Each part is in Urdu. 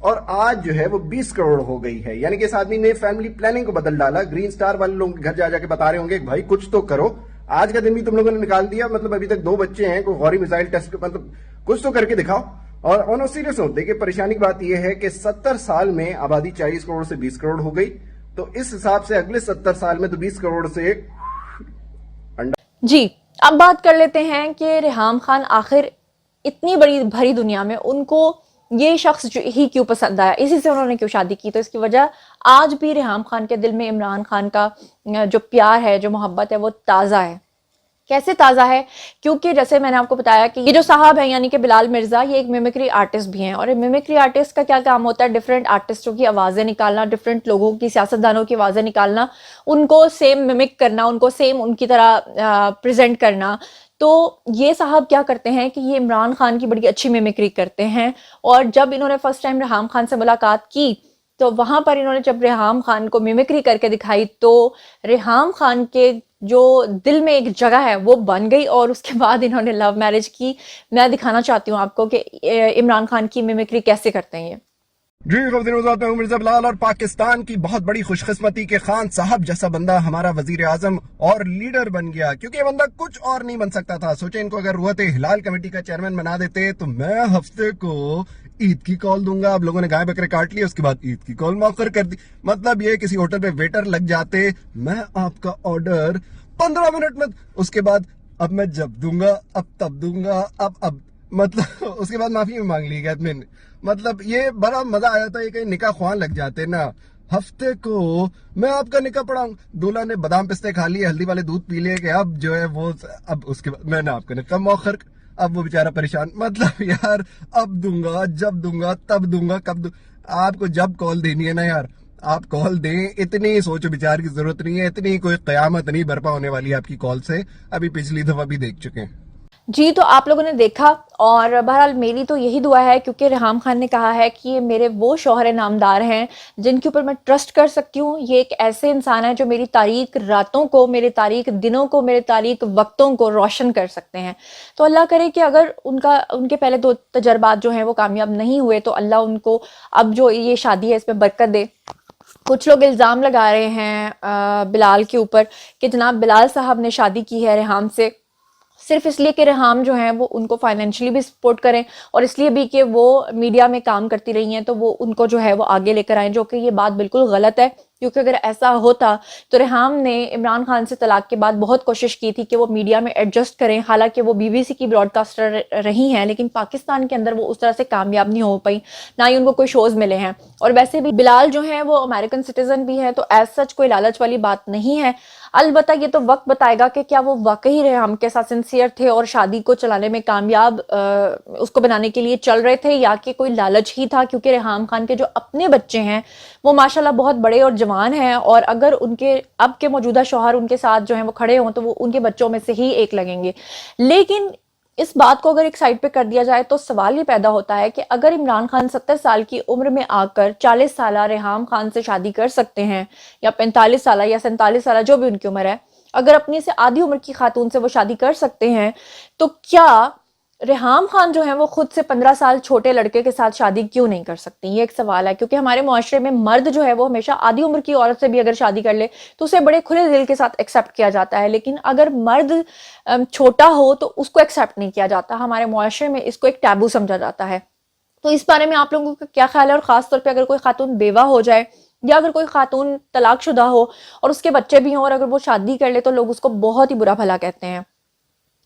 اور آج جو ہے وہ 20 کروڑ ہو گئی ہے. یعنی کہ اس آدمی نے فیملی پلاننگ کو بدل ڈالا. گرین سٹار والے لوگوں کے گھر جا کے بتا رہے ہوں گے کہ بھائی کچھ تو کرو, آج کا دن بھی تم لوگوں نے نکال دیا, مطلب ابھی تک 2 بچے ہیں, کوئی غوری میزائل ٹیسٹ, مطلب کچھ تو کر کے دکھاؤ. اور آن سیریس ہو, دیکھیے پریشانی کی بات یہ ہے کہ 70 سال میں آبادی 40 کروڑ سے 20 کروڑ ہو گئی, تو اس حساب سے اگلے 70 سال میں تو 20 کروڑ سے جی. اب بات کر لیتے ہیں کہ ریحام خان آخر اتنی بڑی بھری دنیا میں ان کو یہ شخص ہی کیوں پسند آیا, اسی سے انہوں نے کیوں شادی کی. تو اس کی وجہ آج بھی ریحام خان کے دل میں عمران خان کا جو پیار ہے, جو محبت ہے, وہ تازہ ہے. کیسے تازہ ہے؟ کیونکہ جیسے میں نے آپ کو بتایا کہ یہ جو صاحب ہیں یعنی کہ بلال مرزا, یہ ایک میمکری آرٹسٹ بھی ہیں. اور میمکری آرٹسٹ کا کیا کام ہوتا ہے؟ ڈیفرنٹ آرٹسٹوں کی آوازیں نکالنا, ڈیفرنٹ لوگوں کی, سیاستدانوں کی آوازیں نکالنا, ان کو سیم میمک کرنا, ان کو سیم ان کی طرح پریزنٹ کرنا. تو یہ صاحب کیا کرتے ہیں کہ یہ عمران خان کی بڑی اچھی میمکری کرتے ہیں. اور جب انہوں نے فرسٹ ٹائم ریحام خان سے ملاقات کی تو وہاں پر انہوں نے جب ریحام خان کو میمکری کر کے دکھائی تو ریحام خان کے جو دل میں ایک جگہ ہے وہ بن گئی, اور اس کے بعد انہوں نے لو میرج کی. میں دکھانا چاہتی ہوں آپ کو کہ عمران خان کی میمکری کیسے کرتے ہیں یہ. جی میں ہوں مرزا بلال, اور پاکستان کی بہت بڑی خوش قسمتی کہ خان صاحب جیسا بندہ ہمارا وزیر اعظم اور لیڈر بن گیا, کیونکہ یہ بندہ کچھ اور نہیں بن سکتا تھا. سوچیں ان کو اگر روحت ہلال کمیٹی کا چیئرمین بنا دیتے تو میں ہفتے کو عید کی کال دوں گا. اب لوگوں نے گائے بکرے کاٹ لی, اس کے بعد عید کی کال مؤخر کر دی. مطلب یہ کسی ہوٹل پہ ویٹر لگ جاتے, میں آپ کا آرڈر 15 منٹ میں, اس کے بعد اب میں جب دوں گا اب تب دوں گا, اب مطلب اس کے بعد معافی میں مانگ لی گیا میں نے. مطلب یہ بڑا مزہ آیا تھا, یہ کہیں نکاح خوان لگ جاتے نا. ہفتے کو میں آپ کا نکاح پڑھاؤں, دولہا نے بادام پستے کھا لیے, ہلدی والے دودھ پی لیے, کہ اب جو ہے وہ اب اس کے بعد میں نے آپ کا نکاح مؤخر. اب وہ بیچارہ پریشان, مطلب یار اب دوں گا, جب دوں گا, تب دوں گا, کب دوں. آپ کو جب کال دینی ہے نا یار آپ کال دیں, اتنی سوچو بچار کی ضرورت نہیں ہے, اتنی کوئی قیامت نہیں برپا ہونے والی ہے آپ کی کال سے. ابھی پچھلی دفعہ بھی دیکھ چکے ہیں. جی, تو آپ لوگوں نے دیکھا, اور بہرحال میری تو یہی دعا ہے, کیونکہ ریحام خان نے کہا ہے کہ یہ میرے وہ شوہر نامدار ہیں جن کے اوپر میں ٹرسٹ کر سکتی ہوں. یہ ایک ایسے انسان ہے جو میری تاریک راتوں کو, میرے تاریک دنوں کو, میرے تاریک وقتوں کو روشن کر سکتے ہیں. تو اللہ کرے کہ اگر ان کے پہلے 2 تجربات جو ہیں وہ کامیاب نہیں ہوئے تو اللہ ان کو اب جو یہ شادی ہے اس میں برکت دے. کچھ لوگ الزام لگا رہے ہیں بلال کے اوپر کہ جناب بلال صاحب نے شادی کی ہے ریحام سے صرف اس لیے کہ ریحام جو ہیں وہ ان کو فائنینشلی بھی سپورٹ کریں, اور اس لیے بھی کہ وہ میڈیا میں کام کرتی رہی ہیں تو وہ ان کو جو ہے وہ آگے لے کر آئیں, جو کہ یہ بات بالکل غلط ہے. کیونکہ اگر ایسا ہوتا تو ریحام نے عمران خان سے طلاق کے بعد بہت کوشش کی تھی کہ وہ میڈیا میں ایڈجسٹ کریں. حالانکہ وہ BBC کی براڈ کاسٹر رہی ہیں, لیکن پاکستان کے اندر وہ اس طرح سے کامیاب نہیں ہو پائی, نہ ہی ان کو کوئی شوز ملے ہیں. اور ویسے بھی بلال جو ہیں وہ امریکن سٹیزن بھی ہیں, تو ایز سچ کوئی لالچ والی بات نہیں ہے. البتہ یہ تو وقت بتائے گا کہ کیا وہ واقعی ریحام کے ساتھ سنسیئر تھے اور شادی کو چلانے میں کامیاب اس کو بنانے کے لیے چل رہے تھے, یا کہ کوئی لالچ ہی تھا. کیونکہ ریحام خان کے جو اپنے بچے ہیں وہ ماشاءاللہ بہت بڑے اور جوان ہیں, اور اگر ان کے اب کے موجودہ شوہر ان کے ساتھ جو ہیں وہ کھڑے ہوں تو وہ ان کے بچوں میں سے ہی ایک لگیں گے. لیکن اس بات کو اگر ایک سائڈ پہ کر دیا جائے تو سوال یہ پیدا ہوتا ہے کہ اگر عمران خان 70 سال کی عمر میں آ کر 40 سالہ ریحام خان سے شادی کر سکتے ہیں, یا 45 سالہ یا 47 سالہ جو بھی ان کی عمر ہے, اگر اپنی سے آدھی عمر کی خاتون سے وہ شادی کر سکتے ہیں, تو کیا ریحام خان جو ہیں وہ خود سے 15 سال چھوٹے لڑکے کے ساتھ شادی کیوں نہیں کر سکتی؟ یہ ایک سوال ہے. کیونکہ ہمارے معاشرے میں مرد جو ہے وہ ہمیشہ آدھی عمر کی عورت سے بھی اگر شادی کر لے تو اسے بڑے کھلے دل کے ساتھ ایکسیپٹ کیا جاتا ہے, لیکن اگر مرد چھوٹا ہو تو اس کو ایکسیپٹ نہیں کیا جاتا. ہمارے معاشرے میں اس کو ایک ٹیبو سمجھا جاتا ہے. تو اس بارے میں آپ لوگوں کا کیا خیال ہے؟ اور خاص طور پہ اگر کوئی خاتون بیوہ ہو جائے, یا اگر کوئی خاتون طلاق شدہ ہو اور اس کے بچے بھی ہوں, اور اگر وہ شادی کر لے تو لوگ اس کو بہت ہی برا بھلا کہتے ہیں.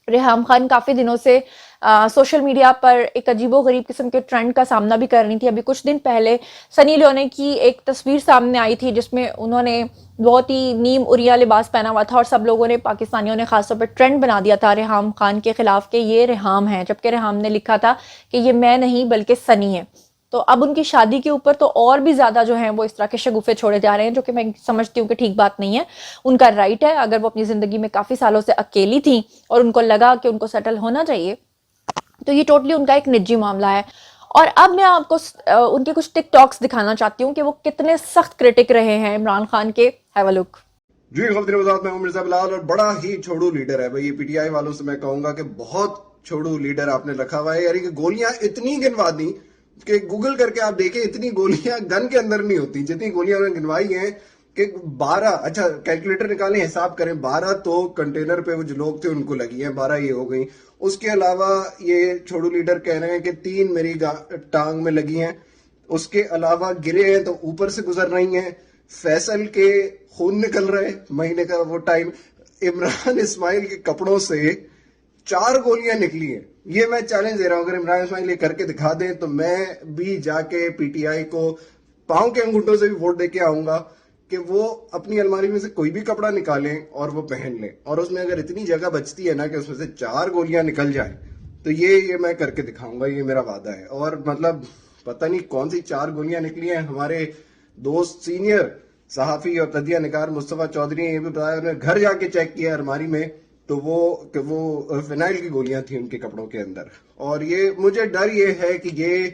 ریحام خان کافی دنوں سے سوشل میڈیا پر ایک عجیب و غریب قسم کے ٹرینڈ کا سامنا بھی کر رہی تھی. ابھی کچھ دن پہلے سنی لیونی کی ایک تصویر سامنے آئی تھی جس میں انہوں نے بہت ہی نیم اریا لباس پہنا ہوا تھا, اور سب لوگوں نے, پاکستانیوں نے خاص طور پر ٹرینڈ بنا دیا تھا ریحام خان کے خلاف کہ یہ ریحام ہے, جبکہ ریحام نے لکھا تھا کہ یہ میں نہیں بلکہ سنی ہے. تو اب ان کی شادی کے اوپر تو اور بھی زیادہ جو ہیں وہ اس طرح کے شگوفے چھوڑے جا رہے ہیں, جو کہ میں سمجھتی ہوں کہ ٹھیک بات نہیں ہے. ان کا رائٹ ہے, اگر وہ اپنی زندگی میں کافی سالوں سے اکیلی تھیں اور ان کو لگا کہ ان کو سیٹل ہونا چاہیے, تو یہ ٹوٹلی ان کا ایک نجی معاملہ ہے. اور اب میں آپ کو ان کے کچھ ٹک ٹاکس دکھانا چاہتی ہوں کہ وہ کتنے سخت کرٹک رہے ہیں عمران خان کے. ہیو اے لک. جی خبر وزارت میں ہوں مرزا بلال, اور بڑا ہی چھوڑو لیڈر ہے بھائی. پی ٹی آئی والوں سے میں کہوں گا کہ بہت چھوڑو لیڈر آپ نے رکھا ہوا ہے. یعنی کہ گولیاں اتنی گنوا دی کہ گوگل کر کے آپ دیکھیں اتنی گولیاں گن کے اندر نہیں ہوتی جتنی گولیاں انہوں نے گنوائی ہیں کہ 12 اچھا کیلکولیٹر نکالیں حساب کریں 12 تو کنٹینر پہ وہ جو لوگ تھے ان کو لگی ہیں 12 یہ ہو گئی. اس کے علاوہ یہ چھوڑو لیڈر کہہ رہے ہیں کہ 3 میری ٹانگ میں لگی ہیں. اس کے علاوہ گرے ہیں تو اوپر سے گزر رہی ہیں. فیصل کے خون نکل رہے مہینے کا وہ ٹائم. عمران اسماعیل کے کپڑوں سے 4 گولیاں نکلی ہیں. یہ میں چیلنج دے رہا ہوں اگر عمران اسماعیل یہ کر کے دکھا دیں تو میں بھی جا کے پی ٹی آئی کو پاؤں کے انگوٹھوں سے بھی ووٹ دے کے آؤں گا کہ وہ اپنی الماری میں سے کوئی بھی کپڑا نکالیں اور وہ پہن لیں. اور اس میں اگر اتنی جگہ بچتی ہے نا کہ اس میں سے 4 گولیاں نکل جائیں تو یہ میں کر کے دکھاؤں گا. یہ میرا وعدہ ہے. اور مطلب پتہ نہیں کون سی 4 گولیاں نکلی ہیں. ہمارے دوست سینئر صحافی اور تدیہ نگار مصطفیٰ چودھری نے یہ بھی بتایا انہوں نے گھر جا کے چیک کیا الماری میں تو وہ فینائل کی گولیاں تھیں ان کے کپڑوں کے اندر. اور یہ مجھے ڈر یہ ہے کہ یہ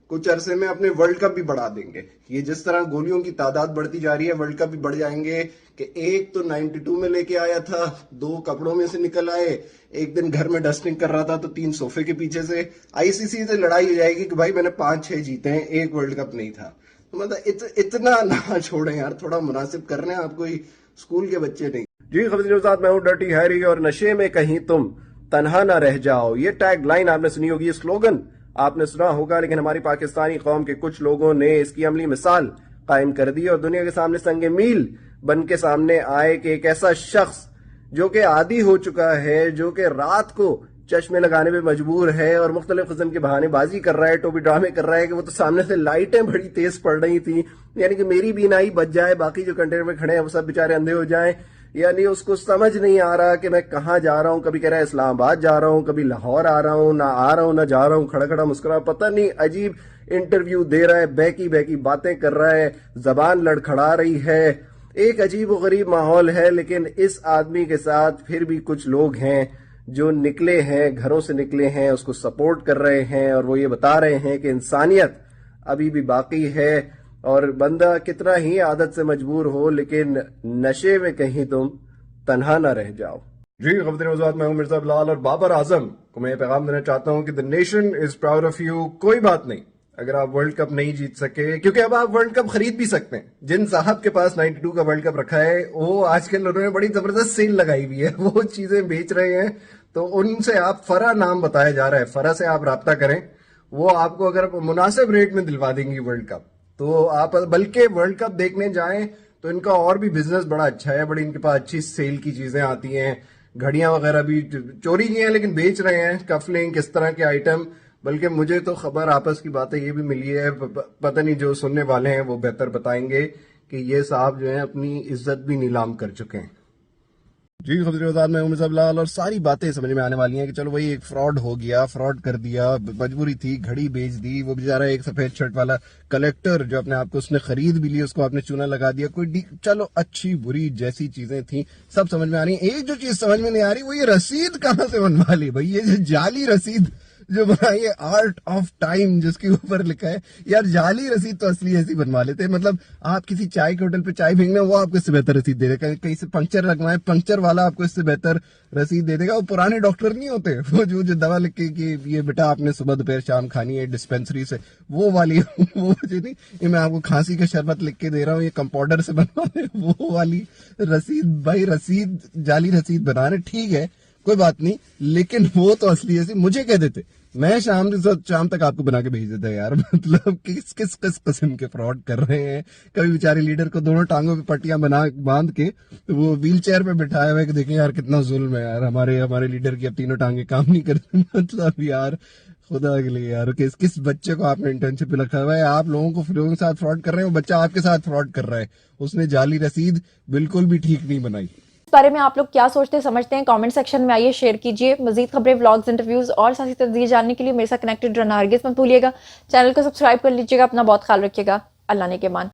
کچھ عرصے میں اپنے ورلڈ کپ بھی بڑھا دیں گے. یہ جس طرح گولیوں کی تعداد بڑھتی جا رہی ہے ورلڈ کپ بھی بڑھ جائیں گے کہ ایک تو 92 میں لے کے آیا تھا 2 کپڑوں میں سے نکل آئے. ایک دن گھر میں ڈسٹنگ کر رہا تھا تو 3 صوفے کے پیچھے سے. آئی سی سی سے لڑائی ہو جائے گی کہ بھائی میں نے 5-6 جیتے ہیں ایک ورلڈ کپ نہیں تھا. مطلب اتنا نہ چھوڑیں یار تھوڑا مناسب کر رہے ہیں. آپ کوئی اسکول کے بچے نہیں. جی خبر نوزاد میں ہوں ڈرٹی ہیری اور نشے میں کہیں تم تنہا نہ رہ جاؤ. یہ ٹیگ لائن آپ نے سنی ہوگی. یہ سلوگن آپ نے سنا ہوگا لیکن ہماری پاکستانی قوم کے کچھ لوگوں نے اس کی عملی مثال قائم کر دی اور دنیا کے سامنے سنگ میل بن کے سامنے آئے کہ ایک ایسا شخص جو کہ عادی ہو چکا ہے جو کہ رات کو چشمے لگانے پہ مجبور ہے اور مختلف قسم کے بہانے بازی کر رہا ہے ٹوپی ڈرامے کر رہا ہے کہ وہ تو سامنے سے لائٹیں بڑی تیز پڑ رہی تھیں یعنی کہ میری بینائی بچ جائے باقی جو کنٹینر میں کھڑے ہیں وہ سب بیچارے اندھے ہو جائیں. یعنی اس کو سمجھ نہیں آ رہا کہ میں کہاں جا رہا ہوں. کبھی کہہ رہا ہے اسلام آباد جا رہا ہوں کبھی لاہور آ رہا ہوں نہ جا رہا ہوں کھڑا کھڑا مسکرا پتہ نہیں عجیب انٹرویو دے رہا ہے بہکی باتیں کر رہا ہے زبان لڑکھڑا رہی ہے. ایک عجیب و غریب ماحول ہے. لیکن اس آدمی کے ساتھ پھر بھی کچھ لوگ ہیں جو نکلے ہیں گھروں سے نکلے ہیں اس کو سپورٹ کر رہے ہیں اور وہ یہ بتا رہے ہیں کہ انسانیت ابھی بھی باقی ہے اور بندہ کتنا ہی عادت سے مجبور ہو لیکن نشے میں کہیں تم تنہا نہ رہ جاؤ. جی خبر موضوعات میں ہوں مرزا بلال اور بابر اعظم کو میں یہ پیغام دینا چاہتا ہوں کہ the nation is proud of you. کوئی بات نہیں اگر آپ ورلڈ کپ نہیں جیت سکے کیونکہ اب آپ ورلڈ کپ خرید بھی سکتے ہیں. جن صاحب کے پاس 92 کا ورلڈ کپ رکھا ہے وہ آج کل انہوں نے بڑی زبردست سیل لگائی ہوئی ہے وہ چیزیں بیچ رہے ہیں تو ان سے آپ فرا نام بتایا جا رہا ہے فرا سے آپ رابطہ کریں وہ آپ کو اگر مناسب ریٹ میں دلوا دیں گی ورلڈ کپ تو آپ بلکہ ورلڈ کپ دیکھنے جائیں تو ان کا اور بھی بزنس بڑا اچھا ہے. بڑی ان کے پاس اچھی سیل کی چیزیں آتی ہیں گھڑیاں وغیرہ بھی چوری کی ہیں لیکن بیچ رہے ہیں کف لنک اس طرح کے آئٹم. بلکہ مجھے تو خبر آپس کی باتیں یہ بھی ملی ہے پتہ نہیں جو سننے والے ہیں وہ بہتر بتائیں گے کہ یہ صاحب جو ہیں اپنی عزت بھی نیلام کر چکے ہیں. جی خبر وزاد میں ہوں مرزا بلال اور ساری باتیں سمجھ میں آنے والی ہیں کہ چلو وہی ایک فراڈ ہو گیا فراڈ کر دیا مجبوری تھی گھڑی بیچ دی وہ بیچارہ ایک سفید شرٹ والا کلیکٹر جو اپنے آپ کو اس نے خرید بھی لی اس کو آپ نے چونا لگا دیا کوئی چلو اچھی بری جیسی چیزیں تھیں سب سمجھ میں آ رہی ہیں. ایک جو چیز سمجھ میں نہیں آ رہی وہ یہ رسید کہاں سے بنوا لی بھائی یہ جو جعلی رسید جو بنائی ہے آرٹ آف ٹائم جس کے اوپر لکھا ہے یار جعلی رسید تو اصلی ایسی بنوا لیتے ہیں. مطلب آپ کسی چائے کے ہوٹل پہ چائے بھیجنا وہ آپ کو اس سے بہتر رسید دے دے گا کہیں سے پنکچر لگوائیں پنکچر والا آپ کو اس سے بہتر رسید دے دے گا. وہ پرانے ڈاکٹر نہیں ہوتے وہ جو دوا لکھ کے کہ یہ بیٹا آپ نے صبح دوپہر شام کھانی ہے ڈسپینسری سے وہ والی وہ جو نہیں یہ میں آپ کو کھانسی کا شربت لکھ کے دے رہا ہوں یہ کمپاؤڈر سے بنوا وہ والی رسید. بھائی رسید جعلی رسید بنا رہے ٹھیک ہے کوئی بات نہیں لیکن وہ تو اصلی ایسی مجھے کہہ دیتے میں شام تک آپ کو بنا کے بھیج دیتا یار. مطلب کس قسم کے فراڈ کر رہے ہیں. کبھی بیچارے لیڈر کو دونوں ٹانگوں پہ پٹیاں باندھ کے وہ ویل چیئر پہ بٹھایا ہوا ہے کہ دیکھیں یار کتنا ظلم ہے یار ہمارے لیڈر کی اب تینوں ٹانگیں کام نہیں کرتی. مطلب یار خدا کے لیے یار کس بچے کو آپ نے انٹرنشپ پہ رکھا ہوا ہے آپ لوگوں کو لوگوں کے ساتھ فراڈ کر رہے ہیں وہ بچہ آپ کے ساتھ فراڈ کر رہا ہے اس نے جعلی رسید بالکل بھی ٹھیک نہیں بنائی. اس بارے میں آپ لوگ کیا سوچتے سمجھتے ہیں کامنٹ سیکشن میں آئیے شیئر کیجیے. مزید خبریں ولاگز انٹرویوز اور سیاسی تجزیے جاننے کے لیے میرے ساتھ کنیکٹڈ رہنا ہرگز مت بھولیے گا. چینل کو سبسکرائب کر لیجیے گا. اپنا بہت خیال رکھیے گا. اللہ نے کے مان.